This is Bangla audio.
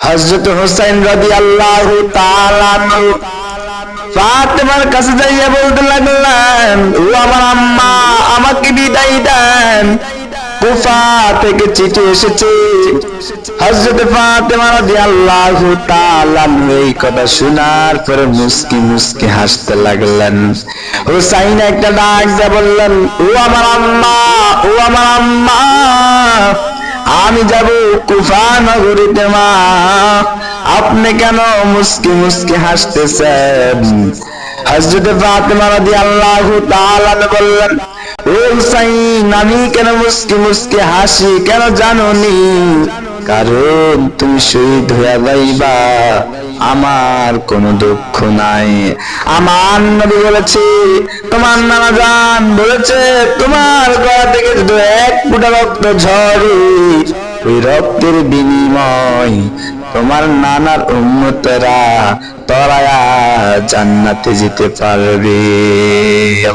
হযরত হুসাইন রাদিয়াল্লাহু তাআলা আনহু ফাতেমার কাছে যাইয়া বলতে লাগলেন, ও আমার আম্মা, আমাকে বিদায় দেন, কুফা থেকে চিঠি এসেছে। হযরত ফাতেমা রাদিয়াল্লাহু তাআলা এই কথা শোনার পরে মুস্কি মুস্কি হাসতে লাগলেন। হুসাইন একটা ডাক দিয়ে বললেন, ও আমার আম্মা, ও আমার আম্মা, আমি যাব কুফা নগরীতে মা, আপনি কেন মুস্কি মুস্কি হাসতেছেন? হযরত ফাতেমা রাদিয়াল্লাহু তাআলা বললেন, ও হুসাইন, আমি কেন মুস্কি মুস্কি হাসি কেন জানোনি? কারণ তুমি শহীদ হয়ে যাইবা, আমার কোনো দুঃখ নাই। আমার নবী বলেছে, তোমার নানা জান বলেছে, তোমার গলা থেকে যদি এক ফোঁটা রক্ত ঝরে, ওই রক্তের বিনিময় তোমার নানার উম্মতেরা তরায়া জান্নাতে যেতে পারবে।